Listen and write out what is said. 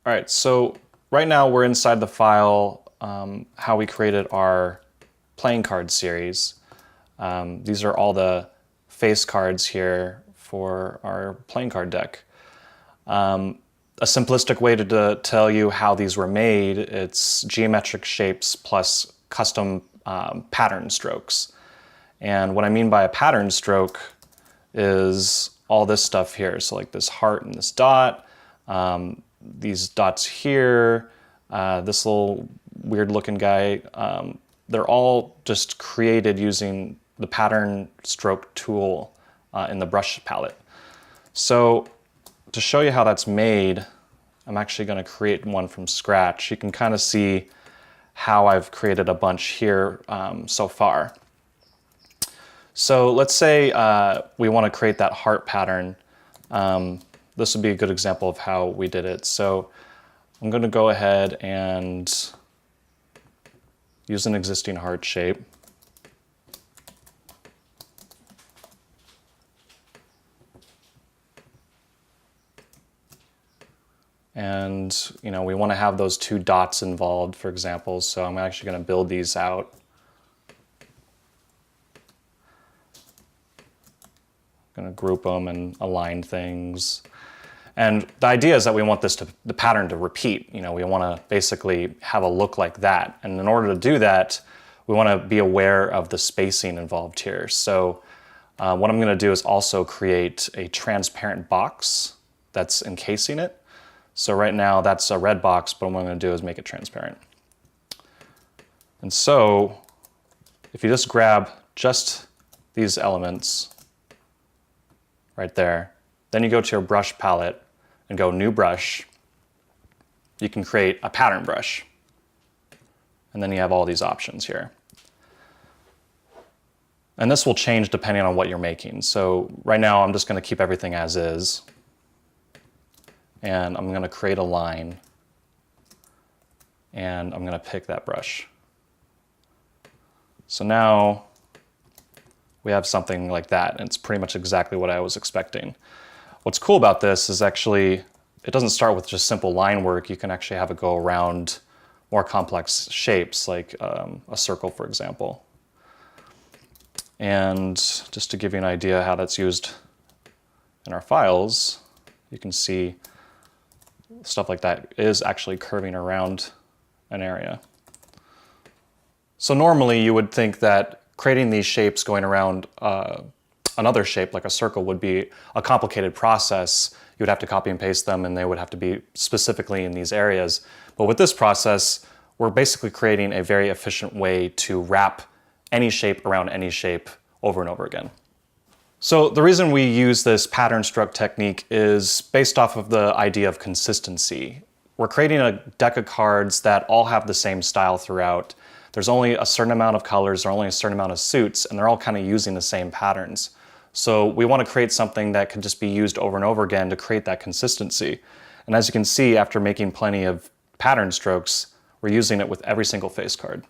All right, so right now we're inside the file how we created our playing card series. These are all the face cards here for our playing card deck. A simplistic way to tell you how these were made, it's geometric shapes plus custom pattern strokes. And what I mean by a pattern stroke is all this stuff here. So like this heart and this dot, these dots here, this little weird looking guy, they're all just created using the pattern stroke tool in the brush palette. So to show you how that's made, I'm actually going to create one from scratch. You can kind of see how I've created a bunch here so far. So let's say we want to create that heart pattern. This would be a good example of how we did it. So I'm going to go ahead and use an existing heart shape. And we want to have those two dots involved, for example, so I'm actually going to build these out. I'm going to group them and align things. And the idea is that we want the pattern to repeat. We want to basically have a look like that. And in order to do that, we want to be aware of the spacing involved here. So what I'm going to do is also create a transparent box that's encasing it. So right now that's a red box, but what I'm going to do is make it transparent. And so if you just grab just these elements right there, then you go to your brush palette and go New Brush, you can create a pattern brush. And then you have all these options here. And this will change depending on what you're making. So right now I'm just going to keep everything as is. And I'm going to create a line. And I'm going to pick that brush. So now we have something like that. And it's pretty much exactly what I was expecting. What's cool about this is actually, it doesn't start with just simple line work. You can actually have it go around more complex shapes, like a circle, for example. And just to give you an idea how that's used in our files, you can see stuff like that is actually curving around an area. So normally you would think that creating these shapes going around another shape like a circle would be a complicated process. You would have to copy and paste them and they would have to be specifically in these areas. But with this process, we're basically creating a very efficient way to wrap any shape around any shape over and over again. So the reason we use this pattern stroke technique is based off of the idea of consistency. We're creating a deck of cards that all have the same style throughout. There's only a certain amount of colors, or only a certain amount of suits, and they're all kind of using the same patterns. So we want to create something that can just be used over and over again to create that consistency. And as you can see, after making plenty of pattern strokes, we're using it with every single face card.